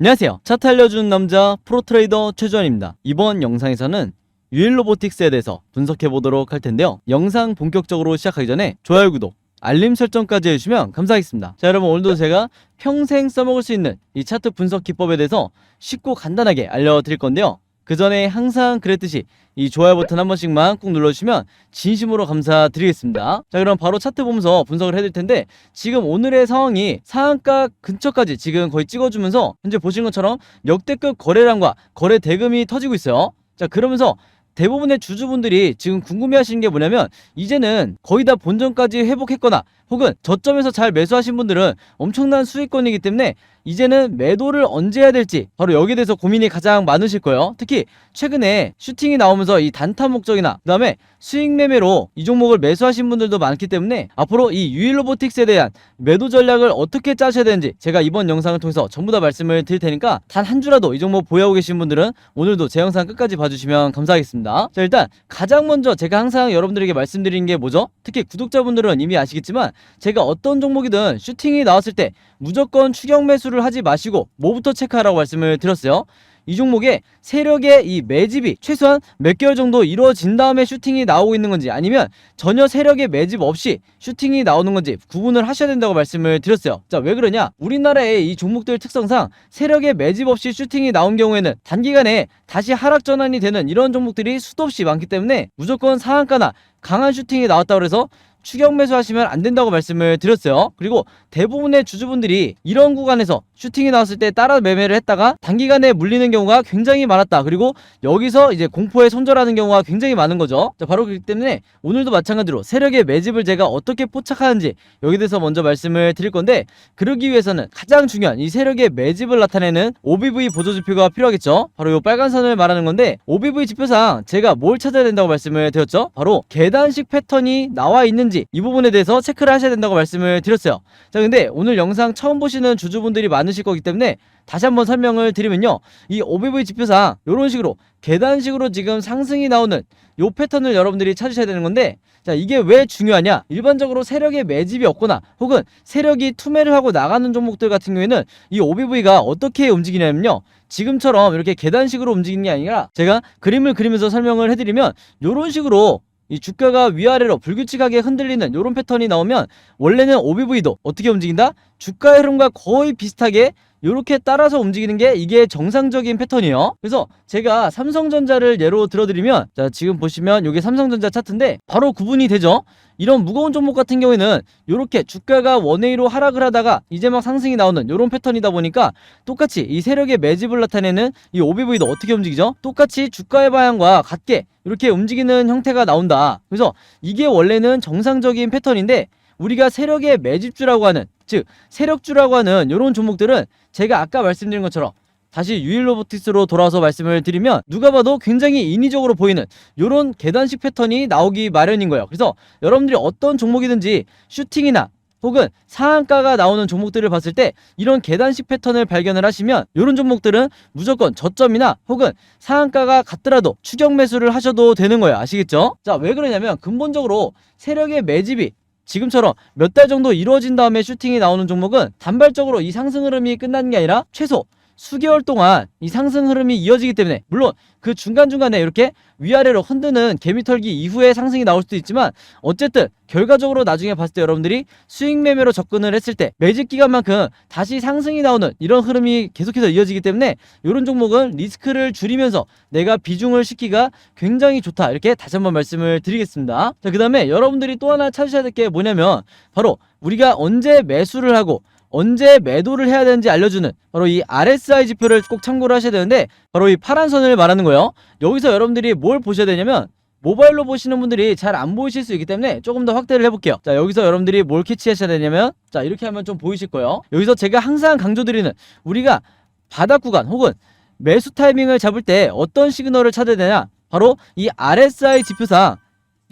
안녕하세요. 차트 알려주는 남자 프로트레이더 최주환입니다. 이번 영상에서는 유일로보틱스에 대해서 분석해보도록 할 텐데요. 영상 본격적으로 시작하기 전에 좋아요, 구독, 알림 설정까지 해주시면 감사하겠습니다. 자, 여러분, 오늘도 제가 평생 써먹을 수 있는 이 차트 분석 기법에 대해서 쉽고 간단하게 알려드릴 건데요. 그 전에 항상 그랬듯이 이 좋아요 버튼 한 번씩만 꾹 눌러주시면 진심으로 감사드리겠습니다. 자, 그럼 바로 차트 보면서 분석을 해드릴 텐데, 지금 오늘의 상황이 상한가 근처까지 지금 거의 찍어주면서 현재 보신 것처럼 역대급 거래량과 거래 대금이 터지고 있어요. 자, 그러면서 대부분의 주주분들이 지금 궁금해하시는 게 뭐냐면, 이제는 거의 다 본전까지 회복했거나 혹은 저점에서 잘 매수하신 분들은 엄청난 수익권이기 때문에 이제는 매도를 언제 해야 될지 바로 여기에 대해서 고민이 가장 많으실 거예요. 특히 최근에 슈팅이 나오면서 이 단타 목적이나 그 다음에 수익 매매로 이 종목을 매수하신 분들도 많기 때문에 앞으로 이 유일로보틱스에 대한 매도 전략을 어떻게 짜셔야 되는지 제가 이번 영상을 통해서 전부 다 말씀을 드릴 테니까 단 한 주라도 이 종목 보유하고 계신 분들은 오늘도 제 영상 끝까지 봐주시면 감사하겠습니다. 자, 일단 가장 먼저 제가 항상 여러분들에게 말씀드리는 게 뭐죠? 특히 구독자분들은 이미 아시겠지만, 제가 어떤 종목이든 슈팅이 나왔을 때 무조건 추격 매수를 하지 마시고 뭐부터 체크하라고 말씀을 드렸어요. 이 종목의 세력의 이 매집이 최소한 몇 개월 정도 이루어진 다음에 슈팅이 나오고 있는 건지, 아니면 전혀 세력의 매집 없이 슈팅이 나오는 건지 구분을 하셔야 된다고 말씀을 드렸어요. 자, 왜 그러냐? 우리나라의 이 종목들 특성상 세력의 매집 없이 슈팅이 나온 경우에는 단기간에 다시 하락 전환이 되는 이런 종목들이 수도 없이 많기 때문에 무조건 상한가나 강한 슈팅이 나왔다고 해서 추격 매수하시면 안 된다고 말씀을 드렸어요. 그리고 대부분의 주주분들이 이런 구간에서 슈팅이 나왔을 때 따라 매매를 했다가 단기간에 물리는 경우가 굉장히 많았다. 그리고 여기서 이제 공포에 손절하는 경우가 굉장히 많은 거죠. 자, 바로 그렇기 때문에 오늘도 마찬가지로 세력의 매집을 제가 어떻게 포착하는지 여기에 대해서 먼저 말씀을 드릴 건데, 그러기 위해서는 가장 중요한 이 세력의 매집을 나타내는 OBV 보조지표가 필요하겠죠. 바로 이 빨간 선을 말하는 건데, OBV 지표상 제가 뭘 찾아야 된다고 말씀을 드렸죠? 바로 계단식 패턴이 나와 있는지 이 부분에 대해서 체크를 하셔야 된다고 말씀을 드렸어요. 자, 근데 오늘 영상 처음 보시는 주주분들이 많으실 거기 때문에 다시 한번 설명을 드리면요, 이 OBV 지표상 이런 식으로 계단식으로 지금 상승이 나오는 이 패턴을 여러분들이 찾으셔야 되는 건데, 자, 이게 왜 중요하냐? 일반적으로 세력의 매집이 없거나 혹은 세력이 투매를 하고 나가는 종목들 같은 경우에는 이 OBV가 어떻게 움직이냐면요, 지금처럼 이렇게 계단식으로 움직이는 게 아니라, 제가 그림을 그리면서 설명을 해드리면 이런 식으로 이 주가가 위아래로 불규칙하게 흔들리는 이런 패턴이 나오면 원래는 OBV도 어떻게 움직인다? 주가의 흐름과 거의 비슷하게 이렇게 따라서 움직이는 게 이게 정상적인 패턴이에요. 그래서 제가 삼성전자를 예로 들어드리면, 자, 지금 보시면 이게 삼성전자 차트인데 바로 구분이 되죠. 이런 무거운 종목 같은 경우에는 이렇게 주가가 원웨이로 하락을 하다가 이제 막 상승이 나오는 이런 패턴이다 보니까 똑같이 이 세력의 매집을 나타내는 이 OBV도 어떻게 움직이죠? 똑같이 주가의 방향과 같게 이렇게 움직이는 형태가 나온다. 그래서 이게 원래는 정상적인 패턴인데, 우리가 세력의 매집주라고 하는, 즉 세력주라고 하는 이런 종목들은 제가 아까 말씀드린 것처럼 다시 유일로보틱스로 돌아와서 말씀을 드리면 누가 봐도 굉장히 인위적으로 보이는 이런 계단식 패턴이 나오기 마련인 거예요. 그래서 여러분들이 어떤 종목이든지 슈팅이나 혹은 상한가가 나오는 종목들을 봤을 때 이런 계단식 패턴을 발견을 하시면 이런 종목들은 무조건 저점이나 혹은 상한가가 같더라도 추격 매수를 하셔도 되는 거예요. 아시겠죠? 자, 왜 그러냐면 근본적으로 세력의 매집이 지금처럼 몇 달 정도 이루어진 다음에 슈팅이 나오는 종목은 단발적으로 이 상승 흐름이 끝나는 게 아니라 최소 수개월 동안 이 상승 흐름이 이어지기 때문에, 물론 그 중간중간에 이렇게 위아래로 흔드는 개미털기 이후에 상승이 나올 수도 있지만, 어쨌든 결과적으로 나중에 봤을 때 여러분들이 수익 매매로 접근을 했을 때 매집 기간만큼 다시 상승이 나오는 이런 흐름이 계속해서 이어지기 때문에 이런 종목은 리스크를 줄이면서 내가 비중을 싣기가 굉장히 좋다, 이렇게 다시 한번 말씀을 드리겠습니다. 자, 그 다음에 여러분들이 또 하나 찾으셔야 될 게 뭐냐면, 바로 우리가 언제 매수를 하고 언제 매도를 해야 되는지 알려주는 바로 이 RSI 지표를 꼭 참고를 하셔야 되는데, 바로 이 파란 선을 말하는 거예요. 여기서 여러분들이 뭘 보셔야 되냐면, 모바일로 보시는 분들이 잘 안 보이실 수 있기 때문에 조금 더 확대를 해볼게요. 자, 여기서 여러분들이 뭘 캐치하셔야 되냐면, 자, 이렇게 하면 좀 보이실 거예요. 여기서 제가 항상 강조드리는, 우리가 바닥 구간 혹은 매수 타이밍을 잡을 때 어떤 시그널을 찾아야 되냐, 바로 이 RSI 지표상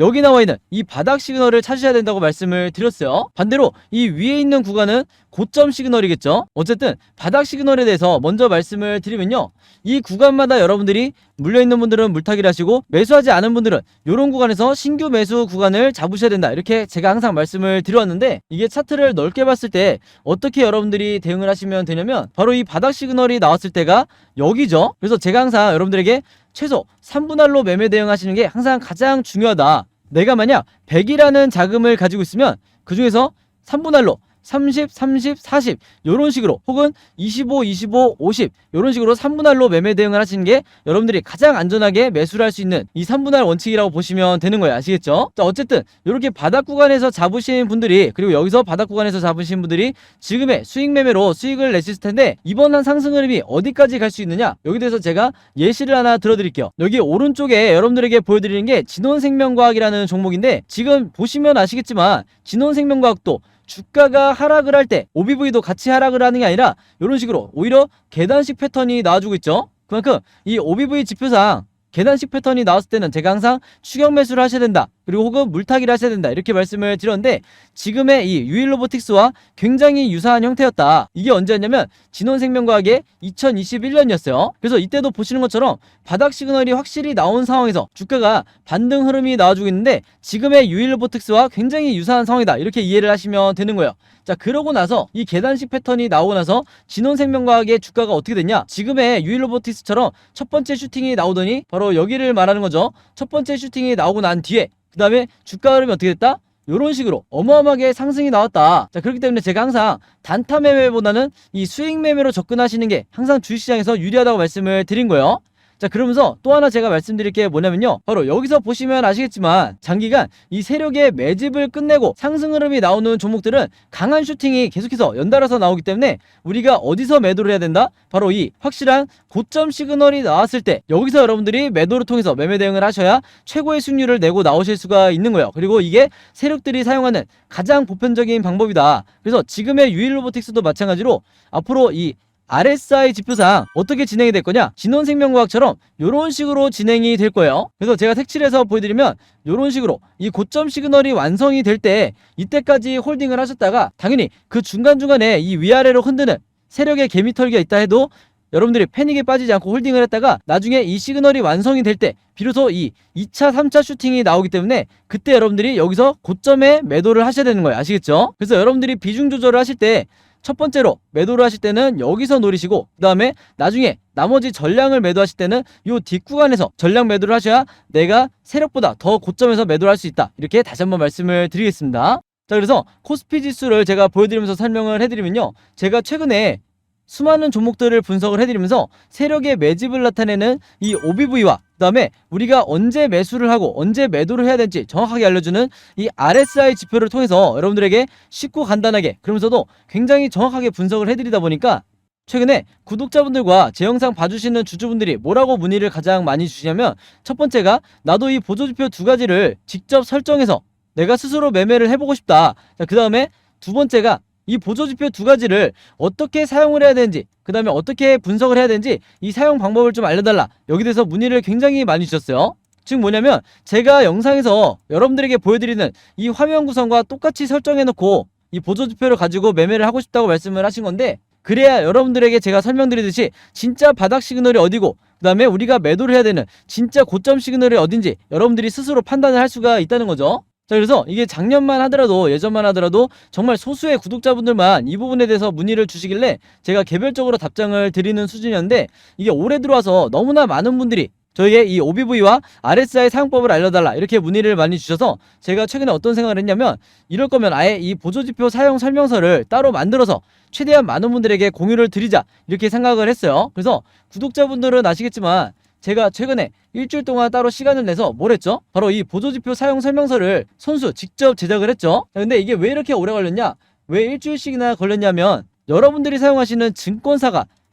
여기 나와 있는 이 바닥 시그널을 찾으셔야 된다고 말씀을 드렸어요. 반대로 이 위에 있는 구간은 고점 시그널이겠죠. 어쨌든 바닥 시그널에 대해서 먼저 말씀을 드리면요, 이 구간마다 여러분들이 물려있는 분들은 물타기를 하시고, 매수하지 않은 분들은 이런 구간에서 신규 매수 구간을 잡으셔야 된다, 이렇게 제가 항상 말씀을 드렸는데, 이게 차트를 넓게 봤을 때 어떻게 여러분들이 대응을 하시면 되냐면, 바로 이 바닥 시그널이 나왔을 때가 여기죠. 그래서 제가 항상 여러분들에게 최소 3분할로 매매 대응하시는 게 항상 가장 중요하다. 내가 만약 100이라는 자금을 가지고 있으면 그 중에서 3분할로 30, 30, 40 이런 식으로, 혹은 25, 25, 50 이런 식으로 3분할로 매매 대응을 하시는 게 여러분들이 가장 안전하게 매수를 할 수 있는 이 3분할 원칙이라고 보시면 되는 거예요. 아시겠죠? 자, 어쨌든 이렇게 바닥 구간에서 잡으신 분들이, 그리고 여기서 바닥 구간에서 잡으신 분들이 지금의 수익 매매로 수익을 내실 텐데, 이번 한 상승 흐름이 어디까지 갈 수 있느냐, 여기 대해서 제가 예시를 하나 들어드릴게요. 여기 오른쪽에 여러분들에게 보여드리는 게 진원생명과학이라는 종목인데, 지금 보시면 아시겠지만 진원생명과학도 주가가 하락을 할 때 OBV도 같이 하락을 하는 게 아니라 이런 식으로 오히려 계단식 패턴이 나와주고 있죠. 그만큼 이 OBV 지표상 계단식 패턴이 나왔을 때는 제가 항상 추격 매수를 하셔야 된다, 그리고 혹은 물타기를 하셔야 된다, 이렇게 말씀을 드렸는데, 지금의 이 유일로보틱스와 굉장히 유사한 형태였다. 이게 언제였냐면 진원생명과학의 2021년이었어요. 그래서 이때도 보시는 것처럼 바닥 시그널이 확실히 나온 상황에서 주가가 반등 흐름이 나와주고 있는데, 지금의 유일로보틱스와 굉장히 유사한 상황이다, 이렇게 이해를 하시면 되는 거예요. 자, 그러고 나서 이 계단식 패턴이 나오고 나서 진원생명과학의 주가가 어떻게 됐냐, 지금의 유일로보틱스처럼 첫 번째 슈팅이 나오더니 바로 여기를 말하는 거죠. 첫 번째 슈팅이 나오고 난 뒤에 그 다음에 주가 흐름이 어떻게 됐다? 이런 식으로 어마어마하게 상승이 나왔다. 자, 그렇기 때문에 제가 항상 단타 매매보다는 이 수익 매매로 접근하시는 게 항상 주식시장에서 유리하다고 말씀을 드린 거예요. 자, 그러면서 또 하나 제가 말씀드릴 게 뭐냐면요, 바로 여기서 보시면 아시겠지만 장기간 이 세력의 매집을 끝내고 상승 흐름이 나오는 종목들은 강한 슈팅이 계속해서 연달아서 나오기 때문에 우리가 어디서 매도를 해야 된다? 바로 이 확실한 고점 시그널이 나왔을 때, 여기서 여러분들이 매도를 통해서 매매 대응을 하셔야 최고의 수익률을 내고 나오실 수가 있는 거예요. 그리고 이게 세력들이 사용하는 가장 보편적인 방법이다. 그래서 지금의 유일로보틱스도 마찬가지로 앞으로 이 RSI 지표상 어떻게 진행이 될 거냐, 진원생명과학처럼 이런 식으로 진행이 될 거예요. 그래서 제가 색칠해서 보여드리면 이런 식으로 이 고점 시그널이 완성이 될 때 이때까지 홀딩을 하셨다가, 당연히 그 중간중간에 이 위아래로 흔드는 세력의 개미털기가 있다 해도 여러분들이 패닉에 빠지지 않고 홀딩을 했다가 나중에 이 시그널이 완성이 될 때 비로소 이 2차 3차 슈팅이 나오기 때문에 그때 여러분들이 여기서 고점에 매도를 하셔야 되는 거예요. 아시겠죠? 그래서 여러분들이 비중 조절을 하실 때 첫 번째로 매도를 하실 때는 여기서 노리시고, 그 다음에 나중에 나머지 전량을 매도하실 때는 요 뒷구간에서 전량 매도를 하셔야 내가 세력보다 더 고점에서 매도를 할 수 있다, 이렇게 다시 한번 말씀을 드리겠습니다. 자, 그래서 코스피 지수를 제가 보여드리면서 설명을 해드리면요, 제가 최근에 수많은 종목들을 분석을 해드리면서 세력의 매집을 나타내는 이 OBV와 그 다음에 우리가 언제 매수를 하고 언제 매도를 해야 될지 정확하게 알려주는 이 RSI 지표를 통해서 여러분들에게 쉽고 간단하게, 그러면서도 굉장히 정확하게 분석을 해드리다 보니까 최근에 구독자분들과 제 영상 봐주시는 주주분들이 뭐라고 문의를 가장 많이 주시냐면, 첫 번째가 나도 이 보조지표 두 가지를 직접 설정해서 내가 스스로 매매를 해보고 싶다. 자, 그 다음에 두 번째가 이 보조지표 두 가지를 어떻게 사용을 해야 되는지, 그 다음에 어떻게 분석을 해야 되는지 이 사용 방법을 좀 알려달라, 여기 대해서 문의를 굉장히 많이 주셨어요. 즉 뭐냐면, 제가 영상에서 여러분들에게 보여드리는 이 화면 구성과 똑같이 설정해놓고 이 보조지표를 가지고 매매를 하고 싶다고 말씀을 하신 건데, 그래야 여러분들에게 제가 설명드리듯이 진짜 바닥 시그널이 어디고 그 다음에 우리가 매도를 해야 되는 진짜 고점 시그널이 어딘지 여러분들이 스스로 판단을 할 수가 있다는 거죠. 자, 그래서 이게 작년만 하더라도, 예전만 하더라도 정말 소수의 구독자분들만 이 부분에 대해서 문의를 주시길래 제가 개별적으로 답장을 드리는 수준이었는데, 이게 올해 들어와서 너무나 많은 분들이 저에게 이 OBV와 RSI 사용법을 알려달라, 이렇게 문의를 많이 주셔서 제가 최근에 어떤 생각을 했냐면, 이럴 거면 아예 이 보조지표 사용 설명서를 따로 만들어서 최대한 많은 분들에게 공유를 드리자, 이렇게 생각을 했어요. 그래서 구독자분들은 아시겠지만 제가 최근에 일주일 동안 따로 시간을 내서 뭘 했죠? 바로 이 보조지표 사용 설명서를 손수 직접 제작을 했죠. 근데 이게 왜 이렇게 오래 걸렸냐? 왜 일주일씩이나 걸렸냐면, 여러분들이 사용하시는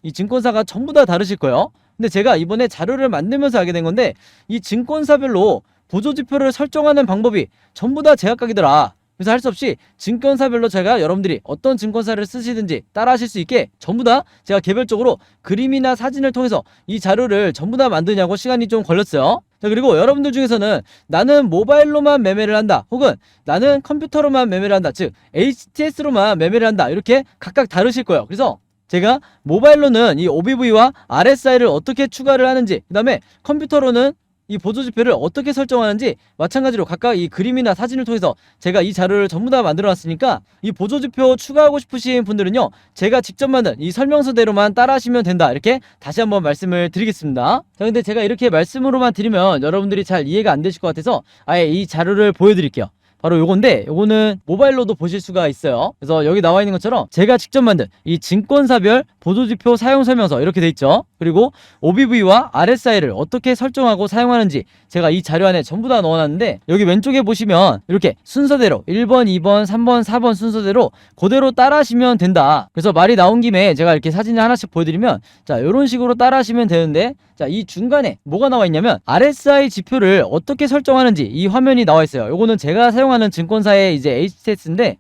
이 증권사가 전부 다 다르실 거예요. 근데 제가 이번에 자료를 만들면서 알게 된 건데, 이 증권사별로 보조지표를 설정하는 방법이 전부 다 제각각이더라. 그래서 할 수 없이 증권사별로 제가 여러분들이 어떤 증권사를 쓰시든지 따라 하실 수 있게 전부 다 제가 개별적으로 그림이나 사진을 통해서 이 자료를 전부 다 만드냐고 시간이 좀 걸렸어요. 자, 그리고 여러분들 중에서는 나는 모바일로만 매매를 한다, 혹은 나는 컴퓨터로만 매매를 한다, 즉 HTS로만 매매를 한다, 이렇게 각각 다르실 거예요. 그래서 제가 모바일로는 이 OBV와 RSI를 어떻게 추가를 하는지, 그 다음에 컴퓨터로는 이 보조지표를 어떻게 설정하는지 마찬가지로 각각 이 그림이나 사진을 통해서 제가 이 자료를 전부 다 만들어 놨으니까 이 보조지표 추가하고 싶으신 분들은요, 제가 직접 만든 이 설명서대로만 따라 하시면 된다, 이렇게 다시 한번 말씀을 드리겠습니다. 자, 근데 제가 이렇게 말씀으로만 드리면 여러분들이 잘 이해가 안 되실 것 같아서 아예 이 자료를 보여드릴게요. 바로 요건데, 요거는 모바일로도 보실 수가 있어요. 그래서 여기 나와 있는 것처럼 제가 직접 만든 이 증권사별 보조지표 사용 설명서 이렇게 돼 있죠. 그리고 OBV와 RSI를 어떻게 설정하고 사용하는지 제가 이 자료 안에 전부 다 넣어놨는데, 여기 왼쪽에 보시면 이렇게 순서대로 1번, 2번, 3번, 4번 순서대로 그대로 따라 하시면 된다. 그래서 말이 나온 김에 제가 이렇게 사진을 하나씩 보여드리면, 자, 이런 식으로 따라 하시면 되는데, 자, 이 중간에 뭐가 나와 있냐면 RSI 지표를 어떻게 설정하는지 이 화면이 나와 있어요. 요거는 제가 사용하는 증권사의 이제 HTS인데,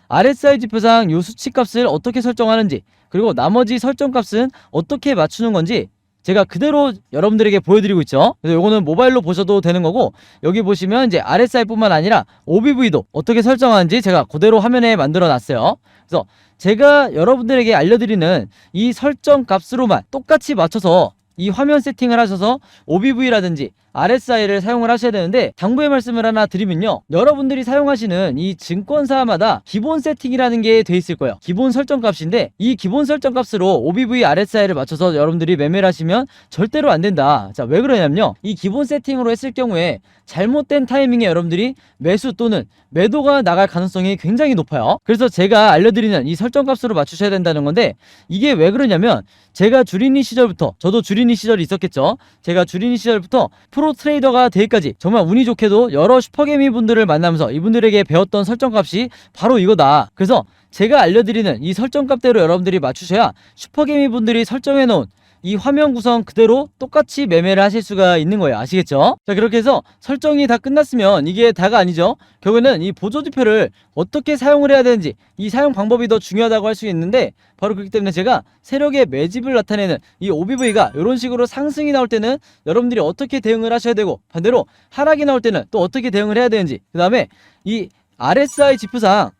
RSI 지표상 요 수치값을 어떻게 설정하는지, 그리고 나머지 설정값은 어떻게 맞추는 건지 제가 그대로 여러분들에게 보여드리고 있죠. 그래서 요거는 모바일로 보셔도 되는 거고, 여기 보시면 이제 RSI 뿐만 아니라 OBV도 어떻게 설정하는지 제가 그대로 화면에 만들어 놨어요. 그래서 제가 여러분들에게 알려드리는 이 설정 값으로만 똑같이 맞춰서 이 화면 세팅을 하셔서 OBV라든지 RSI를 사용을 하셔야 되는데, 당부의 말씀을 하나 드리면요, 여러분들이 사용하시는 이 증권사마다 기본 세팅이라는 게 돼 있을 거예요. 기본 설정 값인데, 이 기본 설정 값으로 OBV, RSI를 맞춰서 여러분들이 매매를 하시면 절대로 안 된다. 자, 왜 그러냐면요, 이 기본 세팅으로 했을 경우에 잘못된 타이밍에 여러분들이 매수 또는 매도가 나갈 가능성이 굉장히 높아요. 그래서 제가 알려드리는 이 설정 값으로 맞추셔야 된다는 건데, 이게 왜 그러냐면, 제가 주린이 시절부터, 저도 주린이 시절이 있었겠죠. 제가 주린이 시절부터 프로 트레이더가 되기까지 정말 운이 좋게도 여러 슈퍼개미 분들을 만나면서 이분들에게 배웠던 설정값이 바로 이거다. 그래서 제가 알려드리는 이 설정값대로 여러분들이 맞추셔야 슈퍼개미 분들이 설정해 놓은 이 화면 구성 그대로 똑같이 매매를 하실 수가 있는 거예요. 아시겠죠? 자, 그렇게 해서 설정이 다 끝났으면 이게 다가 아니죠. 결국에는 이 보조지표를 어떻게 사용을 해야 되는지, 이 사용 방법이 더 중요하다고 할 수 있는데, 바로 그렇기 때문에 제가 세력의 매집을 나타내는 이 OBV가 이런 식으로 상승이 나올 때는 여러분들이 어떻게 대응을 하셔야 되고, 반대로 하락이 나올 때는 또 어떻게 대응을 해야 되는지, 그 다음에 이 RSI 지표상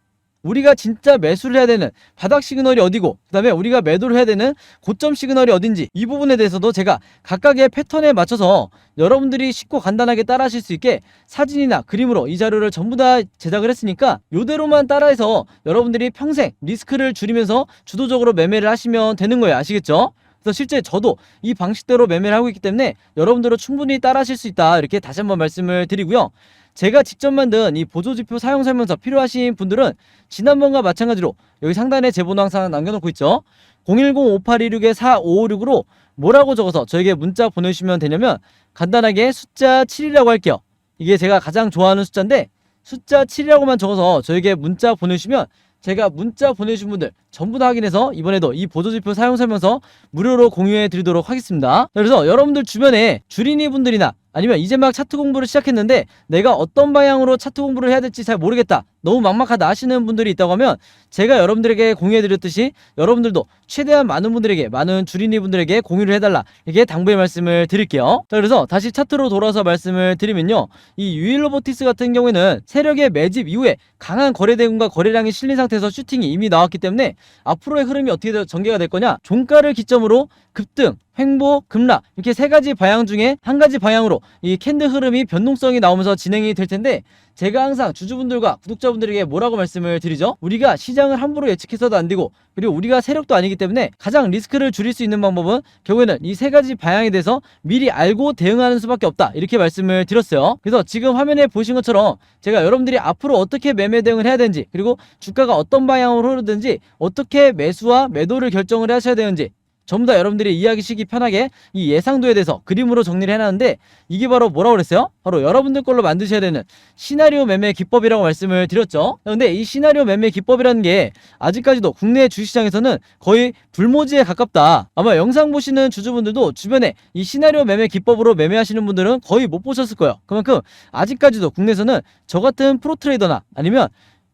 우리가 진짜 매수를 해야 되는 바닥 시그널이 어디고, 그 다음에 우리가 매도를 해야 되는 고점 시그널이 어딘지, 이 부분에 대해서도 제가 각각의 패턴에 맞춰서 여러분들이 쉽고 간단하게 따라 하실 수 있게 사진이나 그림으로 이 자료를 전부 다 제작을 했으니까 요대로만 따라해서 여러분들이 평생 리스크를 줄이면서 주도적으로 매매를 하시면 되는 거예요. 아시겠죠? 그래서 실제 저도 이 방식대로 매매를 하고 있기 때문에 여러분들은 충분히 따라 하실 수 있다, 이렇게 다시 한번 말씀을 드리고요. 제가 직접 만든 이 보조지표 사용 설명서 필요하신 분들은 지난번과 마찬가지로 여기 상단에 제 번호 항상 남겨놓고 있죠. 010-5826-4556으로 뭐라고 적어서 저에게 문자 보내주시면 되냐면, 간단하게 숫자 7이라고 할게요. 이게 제가 가장 좋아하는 숫자인데, 숫자 7이라고만 적어서 저에게 문자 보내주시면 제가 문자 보내주신 분들 전부 다 확인해서 이번에도 이 보조지표 사용 설명서 무료로 공유해 드리도록 하겠습니다. 그래서 여러분들 주변에 주린이 분들이나 아니면 이제 막 차트 공부를 시작했는데 내가 어떤 방향으로 차트 공부를 해야 될지 잘 모르겠다, 너무 막막하다 하시는 분들이 있다고 하면, 제가 여러분들에게 공유해 드렸듯이 여러분들도 최대한 많은 분들에게, 많은 주린이 분들에게 공유를 해달라, 이게 당부의 말씀을 드릴게요. 자, 그래서 다시 차트로 돌아서 말씀을 드리면요, 이 유일로보틱스 같은 경우에는 세력의 매집 이후에 강한 거래 대금과 거래량이 실린 상태에서 슈팅이 이미 나왔기 때문에 앞으로의 흐름이 어떻게 전개가 될 거냐, 종가를 기점으로 급등, 횡보, 급락, 이렇게 세 가지 방향 중에 한 가지 방향으로 이 캔들 흐름이 변동성이 나오면서 진행이 될 텐데, 제가 항상 주주분들과 구독자분들에게 뭐라고 말씀을 드리죠? 우리가 시장을 함부로 예측해서도 안 되고, 그리고 우리가 세력도 아니기 때문에 가장 리스크를 줄일 수 있는 방법은 결국에는 이 세 가지 방향에 대해서 미리 알고 대응하는 수밖에 없다, 이렇게 말씀을 드렸어요. 그래서 지금 화면에 보신 것처럼 제가 여러분들이 앞으로 어떻게 매매 대응을 해야 되는지, 그리고 주가가 어떤 방향으로 흐르든지 어떻게 매수와 매도를 결정을 하셔야 되는지 전부 다 여러분들이 이해하시기 편하게 이 예상도에 대해서 그림으로 정리를 해놨는데, 이게 바로 뭐라고 그랬어요? 바로 여러분들 걸로 만드셔야 되는 시나리오 매매 기법이라고 말씀을 드렸죠. 근데 이 시나리오 매매 기법이라는 게 아직까지도 국내 주식시장에서는 거의 불모지에 가깝다. 아마 영상 보시는 주주분들도 주변에 이 시나리오 매매 기법으로 매매하시는 분들은 거의 못 보셨을 거예요. 그만큼 아직까지도 국내에서는 저 같은 프로트레이더나 아니면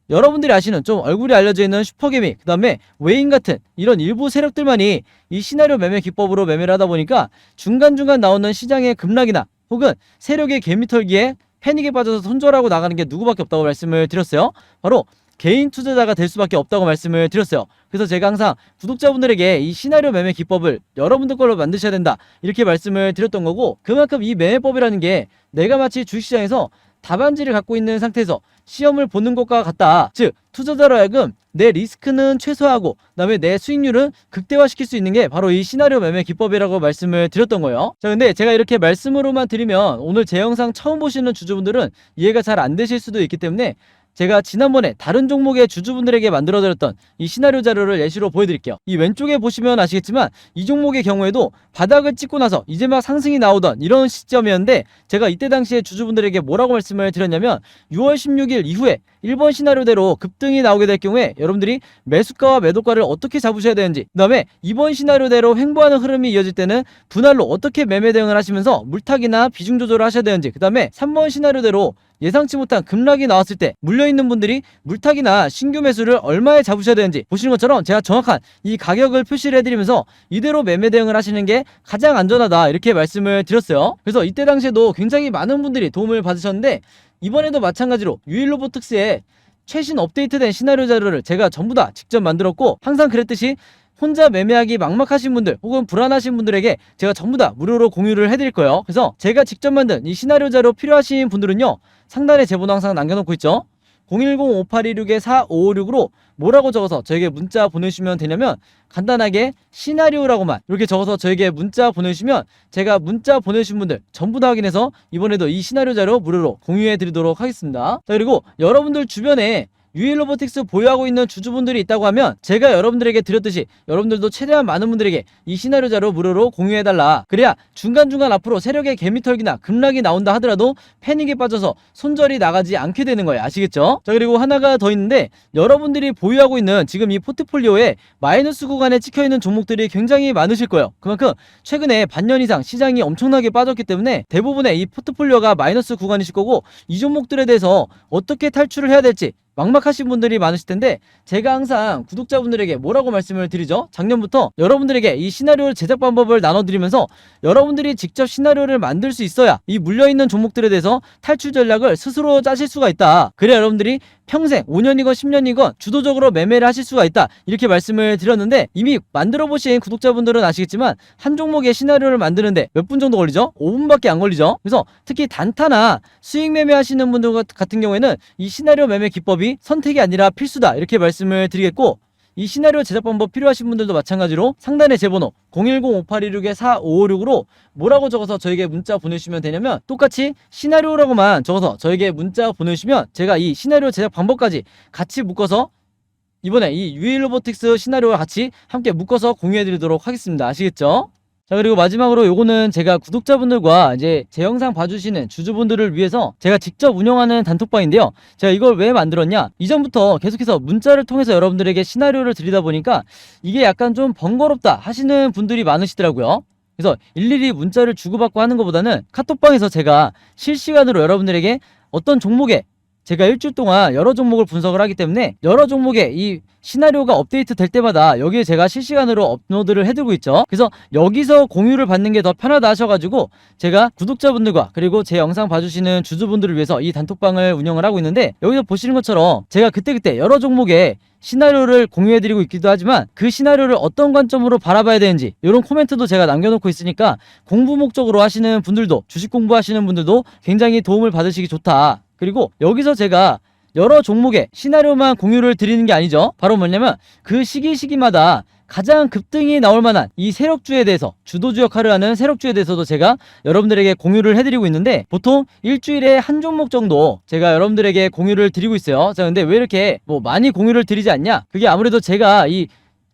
여러분들이 아시는 좀 얼굴이 알려져 있는 슈퍼개미, 그 다음에 외인 같은 이런 일부 세력들만이 이 시나리오 매매 기법으로 매매를 하다 보니까 중간중간 나오는 시장의 급락이나 혹은 세력의 개미털기에 패닉에 빠져서 손절하고 나가는 게 누구밖에 없다고 말씀을 드렸어요. 바로 개인 투자자가 될 수밖에 없다고 말씀을 드렸어요. 그래서 제가 항상 구독자분들에게 이 시나리오 매매 기법을 여러분들 걸로 만드셔야 된다 이렇게 말씀을 드렸던 거고, 그만큼 이 매매법이라는 게 내가 마치 주식시장에서 답안지를 갖고 있는 상태에서 시험을 보는 것과 같다. 즉 투자자로 하여금 내 리스크는 최소화하고 그다음에 내 수익률은 극대화시킬 수 있는 게 바로 이 시나리오 매매 기법이라고 말씀을 드렸던 거예요. 자, 근데 제가 이렇게 말씀으로만 드리면 오늘 제 영상 처음 보시는 주주분들은 이해가 잘 안 되실 수도 있기 때문에 제가 지난번에 다른 종목의 주주분들에게 만들어드렸던 이 시나리오 자료를 예시로 보여드릴게요. 이 왼쪽에 보시면 아시겠지만 이 종목의 경우에도 바닥을 찍고 나서 이제 막 상승이 나오던 이런 시점이었는데, 제가 이때 당시에 주주분들에게 뭐라고 말씀을 드렸냐면 6월 16일 이후에 1번 시나리오대로 급등이 나오게 될 경우에 여러분들이 매수가와 매도가를 어떻게 잡으셔야 되는지, 그 다음에 2번 시나리오대로 횡보하는 흐름이 이어질 때는 분할로 어떻게 매매 대응을 하시면서 물타기나 비중 조절을 하셔야 되는지, 그 다음에 3번 시나리오대로 예상치 못한 급락이 나왔을 때 물려있는 분들이 물타기나 신규 매수를 얼마에 잡으셔야 되는지 보시는 것처럼 제가 정확한 이 가격을 표시를 해드리면서 이대로 매매 대응을 하시는 게 가장 안전하다 이렇게 말씀을 드렸어요. 그래서 이때 당시에도 굉장히 많은 분들이 도움을 받으셨는데, 이번에도 마찬가지로 유일로보틱스의 최신 업데이트된 시나리오 자료를 제가 전부 다 직접 만들었고, 항상 그랬듯이 혼자 매매하기 막막하신 분들 혹은 불안하신 분들에게 제가 전부 다 무료로 공유를 해드릴 거예요. 그래서 제가 직접 만든 이 시나리오 자료 필요하신 분들은요, 상단에 제 번호 항상 남겨놓고 있죠. 010-5826-4556으로 뭐라고 적어서 저에게 문자 보내주시면 되냐면, 간단하게 시나리오라고만 이렇게 적어서 저에게 문자 보내주시면 제가 문자 보내주신 분들 전부 다 확인해서 이번에도 이 시나리오 자료 무료로 공유해 드리도록 하겠습니다. 자, 그리고 여러분들 주변에 유일로보틱스 보유하고 있는 주주분들이 있다고 하면 제가 여러분들에게 드렸듯이 여러분들도 최대한 많은 분들에게 이 시나리오 자료 무료로 공유해달라. 그래야 중간중간 앞으로 세력의 개미털기나 급락이 나온다 하더라도 패닉에 빠져서 손절이 나가지 않게 되는 거예요. 아시겠죠? 자, 그리고 하나가 더 있는데, 여러분들이 보유하고 있는 지금 이 포트폴리오에 마이너스 구간에 찍혀있는 종목들이 굉장히 많으실 거예요. 그만큼 최근에 반년 이상 시장이 엄청나게 빠졌기 때문에 대부분의 이 포트폴리오가 마이너스 구간이실 거고, 이 종목들에 대해서 어떻게 탈출을 해야 될지 막막하신 분들이 많으실 텐데, 제가 항상 구독자분들에게 뭐라고 말씀을 드리죠? 작년부터 여러분들에게 이 시나리오 제작 방법을 나눠드리면서 여러분들이 직접 시나리오를 만들 수 있어야 이 물려있는 종목들에 대해서 탈출 전략을 스스로 짜실 수가 있다. 그래야 여러분들이 평생 5년이건 10년이건 주도적으로 매매를 하실 수가 있다 이렇게 말씀을 드렸는데, 이미 만들어 보신 구독자분들은 아시겠지만 한 종목의 시나리오를 만드는데 몇 분 정도 걸리죠? 5분밖에 안 걸리죠. 그래서 특히 단타나 수익 매매 하시는 분들 같은 경우에는 이 시나리오 매매 기법이 선택이 아니라 필수다 이렇게 말씀을 드리겠고, 이 시나리오 제작 방법 필요하신 분들도 마찬가지로 상단에 제 번호 010-5826-4556으로 뭐라고 적어서 저에게 문자 보내주시면 되냐면, 똑같이 시나리오라고만 적어서 저에게 문자 보내주시면 제가 이 시나리오 제작 방법까지 같이 묶어서 이번에 이 유일로보틱스 시나리오와 같이 함께 묶어서 공유해드리도록 하겠습니다. 아시겠죠? 자, 그리고 마지막으로 요거는 제가 구독자분들과 이제 제 영상 봐주시는 주주분들을 위해서 제가 직접 운영하는 단톡방인데요. 제가 이걸 왜 만들었냐? 이전부터 계속해서 문자를 통해서 여러분들에게 시나리오를 드리다 보니까 이게 약간 좀 번거롭다 하시는 분들이 많으시더라고요. 그래서 일일이 문자를 주고받고 하는 것보다는 카톡방에서 제가 실시간으로 여러분들에게 어떤 종목에 제가 일주일 동안 여러 종목을 분석을 하기 때문에 여러 종목의 이 시나리오가 업데이트 될 때마다 여기에 제가 실시간으로 업로드를 해두고 있죠. 그래서 여기서 공유를 받는 게 더 편하다 하셔가지고 제가 구독자분들과 그리고 제 영상 봐주시는 주주분들을 위해서 이 단톡방을 운영을 하고 있는데, 여기서 보시는 것처럼 제가 그때그때 여러 종목의 시나리오를 공유해드리고 있기도 하지만 그 시나리오를 어떤 관점으로 바라봐야 되는지 이런 코멘트도 제가 남겨놓고 있으니까 공부 목적으로 하시는 분들도, 주식 공부하시는 분들도 굉장히 도움을 받으시기 좋다. 그리고 여기서 제가 여러 종목의 시나리오만 공유를 드리는 게 아니죠. 바로 뭐냐면 그 시기마다 가장 급등이 나올 만한 이 세력주에 대해서, 주도주 역할을 하는 세력주에 대해서도 제가 여러분들에게 공유를 해드리고 있는데, 보통 일주일에 한 종목 정도 제가 여러분들에게 공유를 드리고 있어요. 자, 근데 왜 이렇게 많이 공유를 드리지 않냐? 그게 아무래도 제가 이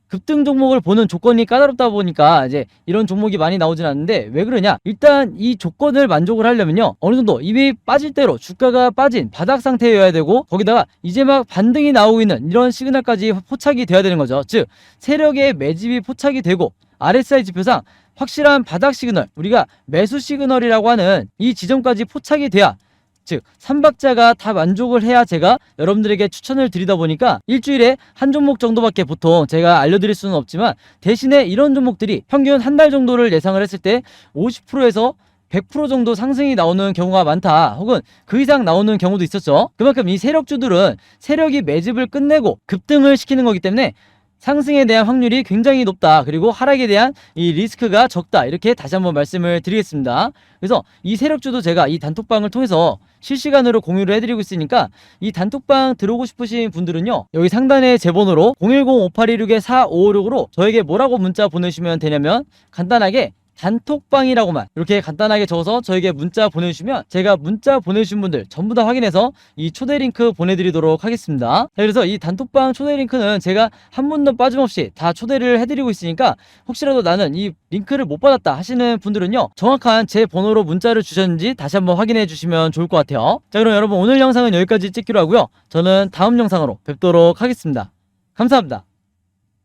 급등 종목을 보는 조건이 까다롭다 보니까 이제 이런 종목이 많이 나오진 않는데, 왜 그러냐? 일단 이 조건을 만족을 하려면요, 어느 정도 이미 빠질 대로 주가가 빠진 바닥 상태여야 되고, 거기다가 이제 막 반등이 나오고 있는 이런 시그널까지 포착이 돼야 되는 거죠. 즉 세력의 매집이 포착이 되고 RSI 지표상 확실한 바닥 시그널, 우리가 매수 시그널이라고 하는 이 지점까지 포착이 돼야, 즉 3박자가 다 만족을 해야 제가 여러분들에게 추천을 드리다 보니까 일주일에 한 종목 정도밖에 보통 제가 알려드릴 수는 없지만, 대신에 이런 종목들이 평균 한 달 정도를 예상을 했을 때 50%에서 100% 정도 상승이 나오는 경우가 많다, 혹은 그 이상 나오는 경우도 있었죠. 그만큼 이 세력주들은 세력이 매집을 끝내고 급등을 시키는 거기 때문에 상승에 대한 확률이 굉장히 높다, 그리고 하락에 대한 이 리스크가 적다, 이렇게 다시 한번 말씀을 드리겠습니다. 그래서 이 세력주도 제가 이 단톡방을 통해서 실시간으로 공유를 해드리고 있으니까 이 단톡방 들어오고 싶으신 분들은요, 여기 상단에 제 번호로 010-5826-4556으로 저에게 뭐라고 문자 보내주시면 되냐면, 간단하게 단톡방이라고만 이렇게 간단하게 적어서 저에게 문자 보내주시면 제가 문자 보내주신 분들 전부 다 확인해서 이 초대 링크 보내드리도록 하겠습니다. 그래서 이 단톡방 초대 링크는 제가 한 분도 빠짐없이 다 초대를 해드리고 있으니까, 혹시라도 나는 이 링크를 못 받았다 하시는 분들은요, 정확한 제 번호로 문자를 주셨는지 다시 한번 확인해 주시면 좋을 것 같아요. 자, 그럼 여러분 오늘 영상은 여기까지 찍기로 하고요, 저는 다음 영상으로 뵙도록 하겠습니다. 감사합니다.